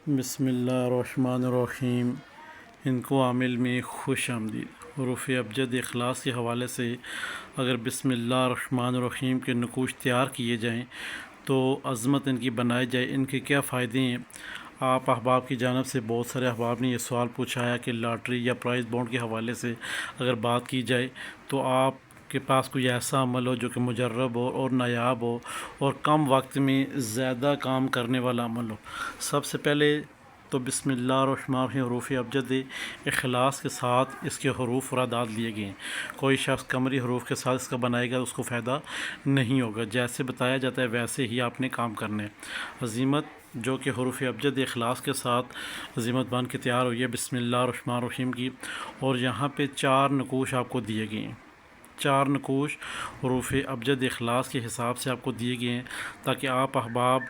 बिस्मिल्लाहिर्रहमानिर्रहीम। इनको आमिल में खुश आमदीद। हुरूफ़ अबजद इखलास के हवाले से अगर बिस्मिल्लाहिर्रहमानिर्रहीम के नकूश तैयार किए जाएँ तो अज़मत इनकी बनाई जाए। इनके क्या फ़ायदे हैं? आप अहबाब की जानब से बहुत सारे अहबाब ने यह सवाल पूछा है कि लॉटरी या प्राइज़ बॉन्ड के हवाले से अगर बात की जाए तो आप के पास कोई ऐसा अमल हो जो कि मुजर्रब हो और नायाब हो और कम वक्त में ज़्यादा काम करने वाला अमल हो। सबसे पहले तो बिस्मिल्लाहिर्रहमानिर्रहीम हरूफ अबजद इखलास के साथ इसके हरूफ और अदाद लिए गए हैं। कोई शख्स कमरी हरूफ के साथ इसका बनाएगा उसको फ़ायदा नहीं होगा। जैसे बताया जाता है वैसे ही आपने काम करने हैं। अज़ीमत जो कि हरूफ अबजद इखलास के साथ अज़ीमत बन के तैयार हुई है बिस्मिल्लाहिर्रहमानिर्रहीम की। और यहाँ पे 4 नकूश आपको दिए गए हैं। 4 नकूश हरूफ अबजद इखलास के हिसाब से आपको दिए गए हैं ताकि आप अहबाब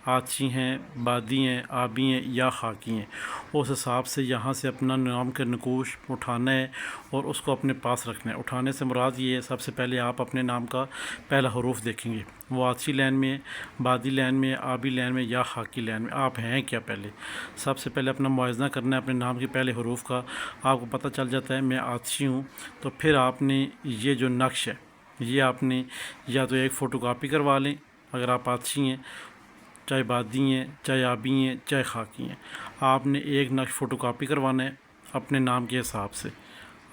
आछी हैं, बादी हैं, आबी हैं या खाकी हैं, उस हिसाब से यहाँ से अपना नाम के नकूश उठाना है और उसको अपने पास रखना है। उठाने से मुराद ये है, सबसे पहले आप अपने नाम का पहला हरूफ देखेंगे, वो आछी लाइन में, बादी लाइन में, आबी लाइन में या खाकी लाइन में आप हैं क्या। पहले सबसे पहले अपना मुआवजा करना है अपने नाम के पहले हरूफ का। आपको पता चल जाता है मैं आछी हूँ, तो फिर आपने ये जो नक्श है ये आपने या तो एक फ़ोटोकॉपी करवा लें अगर आप आछी हैं, चाहे बादी हैं, चाहे आबी हैं, चाहे खाकी हैं। आपने एक नक्श फ़ोटोकॉपी करवाना है अपने नाम के हिसाब से,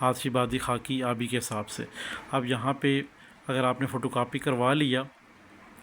आछी, बादी, खाकी, आबी के हिसाब से। अब यहाँ पे अगर आपने फ़ोटोकॉपी करवा लिया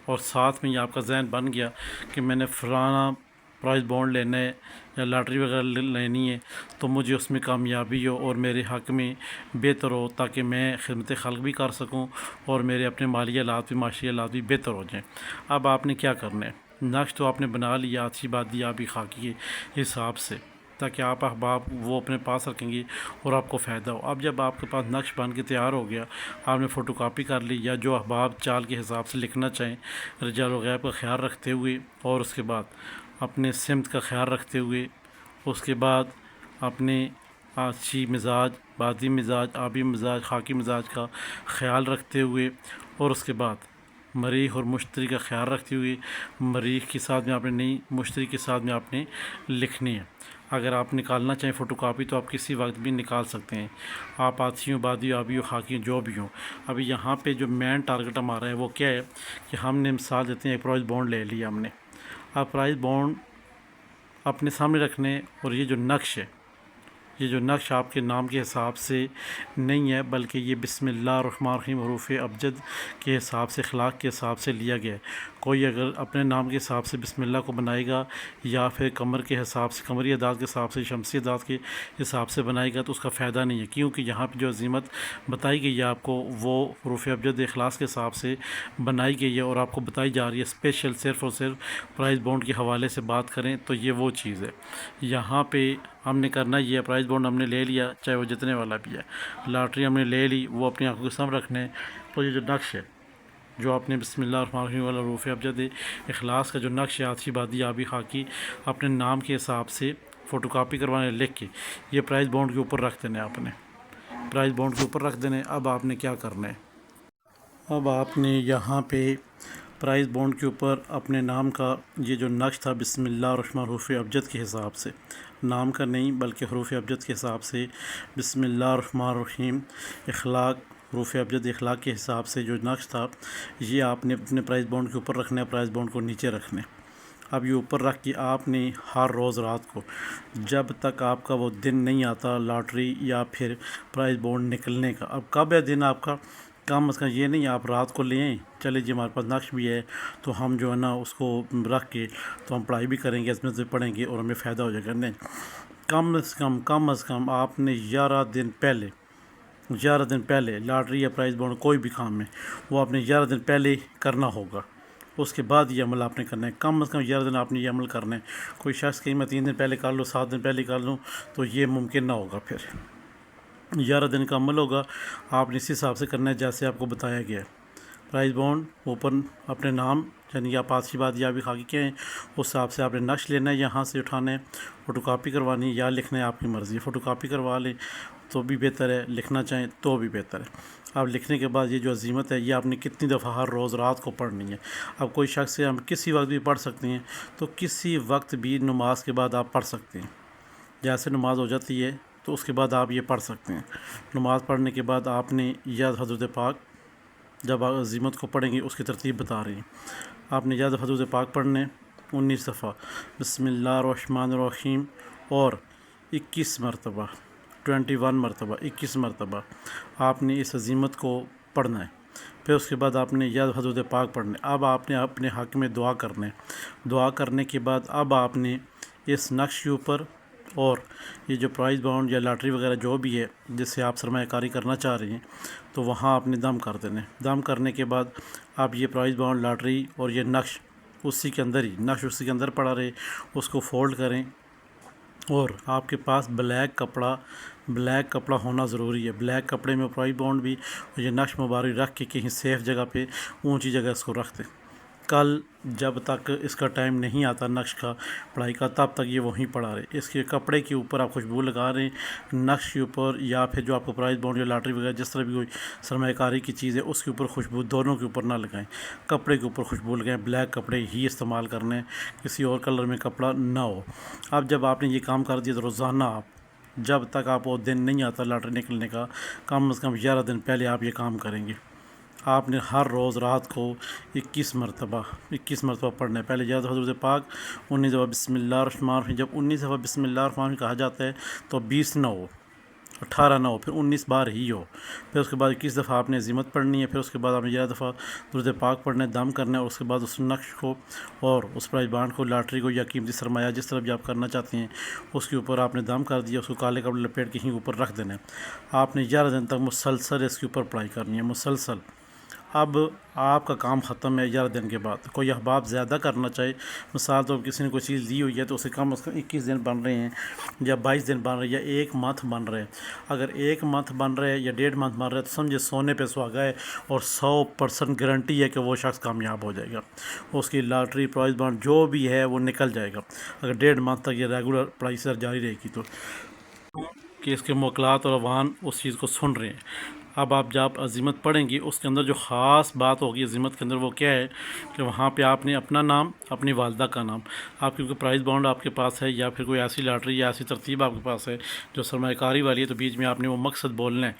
और साथ में ये आपका जहन बन गया कि मैंने फ़लाना प्राइज़ बॉन्ड लेना है या लॉटरी वगैरह लेनी है, तो मुझे उसमें कामयाबी हो और मेरे हक़ में बेहतर हो ताकि मैं खिदमत खल्क़ भी कर सकूं और मेरे अपने माली हालात भी, माशी हालात भी बेहतर हो जाएँ। अब आपने क्या करना है, नक्श तो आपने बना लिया अच्छी बादी आबी खाकी के हिसाब से ताकि आप अहबाब वो अपने पास रखेंगे और आपको फ़ायदा हो। अब जब आपके पास नक्श बन के तैयार हो गया, आपने फ़ोटोकॉपी कर ली या जो अहबाब चाल के हिसाब से लिखना चाहें रिजाल व गैब का ख्याल रखते हुए और उसके बाद अपने सिमत का ख्याल रखते हुए, उसके बाद अपने अच्छी मिजाज, बादी मिजाज, आबी मिजाज, खाकी मिजाज का ख्याल रखते हुए और उसके बाद मरीख और मुश्तरी का ख्याल रखते हुए मरीख के साथ में आपने नहीं, मुश्तरी के साथ में आपने लिखनी है। अगर आप निकालना चाहें फ़ोटोकॉपी तो आप किसी वक्त भी निकाल सकते हैं। आप आछी हो, बादी, आबी हो, खाकी हो, जो भी हो। अभी यहाँ पे जो मेन टारगेट हमारा है वो क्या है कि हमने मिसाल देते हैं एक प्राइज़ बॉन्ड ले लिया हमने। अब प्राइज़ बॉन्ड अपने सामने रखने और ये जो नक्श है, ये जो नक्श आपके नाम के हिसाब से नहीं है बल्कि ये बिस्मिल्लाहिर्रहमानिर्रहीम हरूफ अबजद के हिसाब से, अखलाक के हिसाब से लिया गया है। कोई अगर अपने नाम के हिसाब से बिस्मिल्लाह को बनाएगा या फिर कमर के हिसाब से, कमरी अदाद के हिसाब से, शमसी अदाद के हिसाब से बनाएगा तो उसका फ़ायदा नहीं है, क्योंकि यहाँ पर जो अज़ीमत बताई गई है आपको वो हरूफ अबजद इखलास के हिसाब से बनाई गई है और आपको बताई जा रही है स्पेशल सिर्फ़ और सिर्फ प्राइज़ बॉन्ड के हवाले से बात करें तो ये वो चीज़ है। यहाँ पर हमने करना ये है, प्राइज़ बॉन्ड हमने ले लिया चाहे वो जितने वाला भी है, लॉटरी हमने ले ली, वो अपनी आंखों के सामने रखने। तो ये जो नक्श है जो आपने बिस्मिल्लाहिर्रहमानिर्रहीम वाला हरूफ अबजद इखलास का जो नक्श है आछी, बादी, आबी, खाकी अपने नाम के हिसाब से फ़ोटोकॉपी करवाने लिख के ये प्राइज़ बॉन्ड के ऊपर रख देने, आपने प्राइज़ बॉन्ड के ऊपर रख देने। अब आपने क्या करना है, अब आपने यहाँ पे प्राइज़ बॉन्ड के ऊपर अपने नाम का ये जो नक्श था बिस्मिल्लाहिर्रहमानिर्रहीम हरूफ अबजद के हिसाब से, नाम का नहीं बल्कि हरूफ अबजद के हिसाब से बिस्मिल्लाहिर्रहमानिर्रहीम इखलाक हरूफ अबजद इखलाक के हिसाब से जो नक्श था ये आपने अपने प्राइज़ बॉन्ड के ऊपर रखना है, प्राइज़ बॉन्ड को नीचे रखना है। अब ये ऊपर रख के आपने हर रोज़ रात को जब तक आपका वो दिन नहीं आता लॉटरी या फिर प्राइज़ बॉन्ड निकलने का, अब कब है दिन आपका, कम अज़ कम ये नहीं आप रात को लें चले जी हमारे पास नक्श भी है तो हम जो है ना उसको रख के तो हम पढ़ाई भी करेंगे, इसमें से पढ़ेंगे और हमें फ़ायदा हो जाएगा। नहीं, कम अज़ कम आपने 11 दिन पहले लॉटरी या प्राइज़ बॉन्ड कोई भी काम है वो आपने 11 दिन पहले करना होगा। उसके बाद ये अमल आपने करना है, कम अज़ कम 11 दिन आपने ये अमल करना है। कोई शख्स कहीं मैं 3 दिन पहले कर लूँ, 7 दिन पहले कर लूँ तो ये मुमकिन ना होगा। फिर 11 दिन का अमल होगा, आपने इसी हिसाब से करना है जैसे आपको बताया गया है। प्राइज़ बॉन्ड ऊपर अपने नाम यानी आप आछी, बादी, आबी, खाकी के हैं उस हिसाब से आपने नक्श लेना है, यहाँ से उठाना है, फ़ोटोकॉपी करवानी है या लिखना है, आपकी मर्ज़ी है। फ़ोटोकॉपी करवा लें तो भी बेहतर है, लिखना चाहें तो भी बेहतर है। अब लिखने के बाद ये जो अज़ीमत है ये आपने कितनी दफ़ा हर रोज़ रात को पढ़नी है। अब कोई शख्स है हम किसी वक्त भी पढ़ सकते हैं, तो किसी वक्त भी नमाज के बाद आप पढ़ सकते हैं। जैसे नमाज हो जाती है तो उसके बाद आप ये पढ़ सकते हैं। नमाज़ पढ़ने के बाद आपने या हज़रत पाक, जब आप अज़ीमत को पढ़ेंगे उसकी तरतीब बता रही हैं। आपने या हज़रत पाक पढ़ने 19 दफ़ा, बिस्मिल्लाहिर्रहमानिर्रहीम, और 21 मरतबा, 21 मरतबा, 21 मरतबा आपने इस अज़ीमत को पढ़ना है। फिर उसके बाद आपने या हज़रत पाक पढ़ने। अब आपने अपने हक़ में दुआ करने। दुआ करने के बाद अब आपने इस नक्श के ऊपर, और ये जो प्राइज़ बाउंड या लॉटरी वगैरह जो भी है जिससे आप सरमायाकारी करना चाह रहे हैं, तो वहाँ आपने दम कर देने। दम करने के बाद आप ये प्राइज़ बाउंड लॉटरी और ये नक्श उसी के अंदर ही, नक्श उसी के अंदर पड़ा रहे, उसको फ़ोल्ड करें। और आपके पास ब्लैक कपड़ा होना ज़रूरी है। ब्लैक कपड़े में प्राइज़ बाउंड भी और ये नक्श मुबारक रख के कहीं सेफ़ जगह पे, ऊंची जगह इसको रख दें। कल जब तक इसका टाइम नहीं आता नक्श का पढ़ाई का, तब तक ये वहीं पड़ा रहे। इसके कपड़े के ऊपर आप खुशबू लगा रहे हैं, नक्श के ऊपर या फिर जो आपको प्राइज़ बाउंड या लॉटरी वगैरह जिस तरह भी कोई सरमायाकारी की चीज़ है उसके ऊपर खुशबू दोनों के ऊपर ना लगाएं। कपड़े के ऊपर खुशबू लगाएं, ब्लैक कपड़े ही इस्तेमाल करने हैं, किसी और कलर में कपड़ा ना हो। अब जब आपने ये काम कर दिया तो रोज़ाना आप, जब तक आप वो दिन नहीं आता लॉटरी निकलने का, कम से कम 11 दिन पहले आप ये काम करेंगे। आपने हर रोज़ रात को 21 मरतबा पढ़ना है। पहले याद हज़रत पाक 19 दफ़ा बिस्मिल्लाहिर्रहमानिर्रहीम। जब 19 दफ़ा बिस्मिल्लाहिर्रहमानिर्रहीम कहा जाता है तो 20 ना हो, 18 ना हो, फिर 19 बार ही हो। फिर उसके बाद 21 दफ़ा आपने ज़ीमत पढ़नी है। फिर उसके बाद आपने 11 दफ़ा दुरूद पाक पढ़ना है, दम करना है, और उसके बाद उस नक्श को और उस प्राइज़ बांड को, लॉटरी को या कीमती सरमाया जिस तरह भी आप करना चाहते हैं उसके ऊपर आपने दम कर दिया, उसको काले कपड़े लपेट के कहीं ऊपर रख देना है। आपने 11 दिन तक मुसलसल इसके ऊपर पढ़ाई करनी है, मुसलसल। अब आपका काम ख़त्म है 11 दिन के बाद। कोई अहबाब ज़्यादा करना चाहे, मिसाल तो किसी ने कोई चीज़ दी हुई है तो उसे कम से कम 21 दिन बन रहे हैं या 22 दिन बन रहे हैं या 1 मंथ बन रहे हैं। अगर 1 मंथ बन रहे हैं या 1.5 मंथ बन रहे हैं तो समझे सोने पे सुहागा है, और 100% गारंटी है कि वो शख्स कामयाब हो जाएगा। उसकी लॉटरी प्राइज़ बॉन्ड जो भी है वो निकल जाएगा, अगर 1.5 मंथ तक ये रेगुलर प्राइस जारी रहेगी तो, कि इसके मौकलात और अवान उस चीज़ को सुन रहे हैं। अब आप जब अज़ीमत पढ़ेंगी उसके अंदर जो ख़ास बात होगी अज़ीमत के अंदर वो क्या है कि वहाँ पे आपने अपना नाम, अपनी वालदा का नाम, आप क्योंकि प्राइज़ बॉन्ड आपके पास है या फिर कोई ऐसी लॉटरी या ऐसी तरतीब आपके पास है जो सरमायाकारी वाली है, तो बीच में आपने वो मकसद बोलना है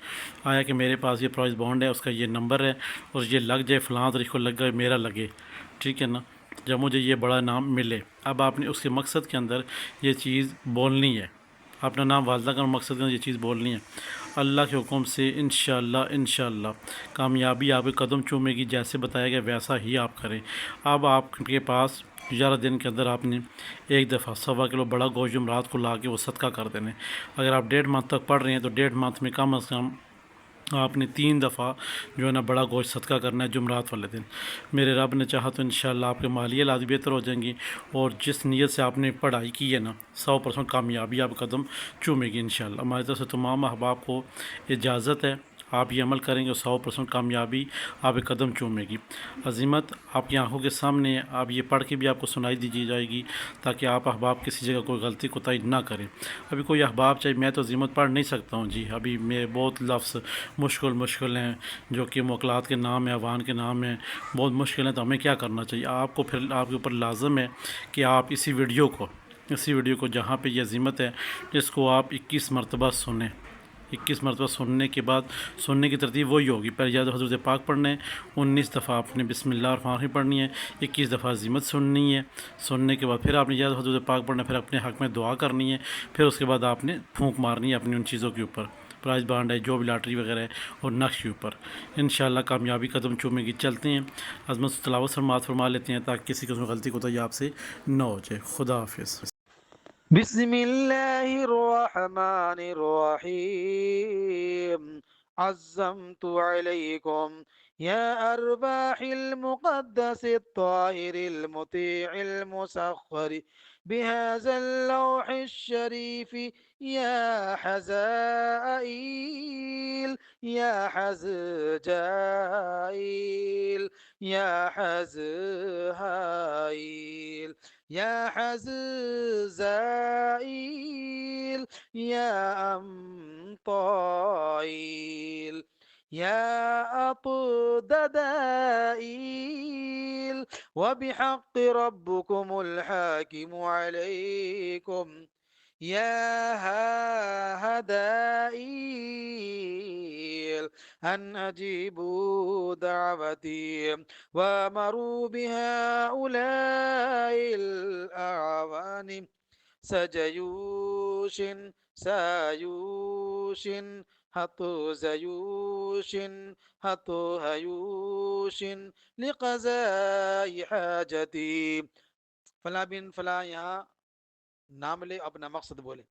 आया कि मेरे पास ये प्राइज़ बॉन्ड है, उसका ये नंबर है और ये लग जाए फ़लाँ तारीख को लग जाए, मेरा लगे, ठीक है ना, जब मुझे ये बड़ा नाम मिले। अब आपने उसके मकसद के अंदर ये चीज़ बोलनी है, अपना नाम वालदा का मकसद के अंदर ये चीज़ बोलनी है। अल्लाह के हुक्म से इंशाअल्लाह कामयाबी आपके कदम चूमेगी, जैसे बताया गया वैसा ही आप करें। अब आपके पास 11 दिन के अंदर आपने एक दफ़ा 1.25 किलो बड़ा गोश्त जुमरात को ला के वो सदका कर देने। अगर आप 1.5 मंथ तक पढ़ रहे हैं तो 1.5 मंथ में कम अज़ कम आपने 3 दफ़ा जो है ना बड़ा गोश्त सदका करना है जुमरात वाले दिन। मेरे रब ने चाहा तो इंशाअल्लाह आपके माली हालात बेहतर हो जाएंगी, और जिस नीयत से आपने पढ़ाई की है ना 100% कामयाबी आप कदम चूमेगी इंशाअल्लाह। हमारी तरफ से तमाम अहबाब को इजाज़त है, आप ये अमल करेंगे 100% कामयाबी आप एक कदम चूमेगी। अज़ीमत आपकी आंखों के सामने है, आप ये पढ़ के भी आपको सुनाई दी जाएगी ताकि आप अहबाब किसी जगह कोई गलती कोताही ना करें। अभी कोई अहबाब चाहे मैं तो अज़ीमत पढ़ नहीं सकता हूँ जी, अभी मैं बहुत लफ्ज़ मुश्किल हैं जो कि मौकलात के नाम है, अवान के नाम है, बहुत मुश्किल हैं, तो हमें क्या करना चाहिए? आपको फिर आपके ऊपर लाजम है कि आप इसी वीडियो को जहाँ पे ये अज़ीमत है इसको आप 21 मरतबा सुनें। 21 मरतबा सुनने के बाद सुनने की तरतीब वही होगी, पहले याद हज़रत पाक पढ़ना है, 19 दफ़ा आपने बिस्मिल्लाहिर्रहमानिर्रहीम पढ़नी है, 21 दफ़ा अज़ीमत सुननी है। सुनने के बाद फिर आपने याद हज़रत पाक पढ़ना है, फिर अपने हक़ में दुआ करनी है, फिर उसके बाद आपने फूंक मारनी है अपनी उन चीज़ों के ऊपर, प्राइज़ बांड है जो भी लॉटरी वगैरह है और नक्श के ऊपर। इंशाअल्लाह कामयाबी कदम चूमेगी। चलते हैं अज़मत से तिलावत समाअत फरमा लेते हैं ताकि किसी किस्म की गलती कोताही आपसे न हो जाए। खुदा हाफ़िज़। बिस्मिल्लाहिर्रहमानिर्रहीम। अज़्ज़मतु अलैकुम या अरबाहिल मुक़द्दसित ताहिरिल मुतीइल मुसख्खरि बिहाज़ल लौहिश शरीफ़ि या हज़ाइल या हज़जाइल या हज़हाइल या हज़ ज़ाइल या طائل يا أطددائيل وبحق ربكم الحاكم عليكم يا هدائيل أن أجيبوا دعوتي وأمروا بهؤلاء الأعوان سجيوش سايوش هطو زيوش هطو هيوش لقضاء حاجتي फला बिन फला यहाँ नाम ले अपना मकसद बोले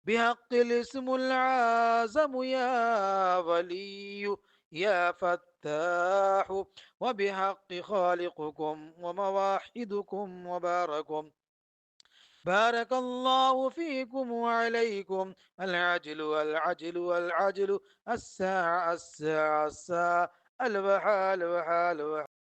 بحق الاسم العظم يا ولي يا فتاح وبحق خالقكم ومواحدكم وباركم بارك الله فيكم وعليكم العجل والعجل والعجل الساعة الساعة الساعة الوحى الوحى الوحى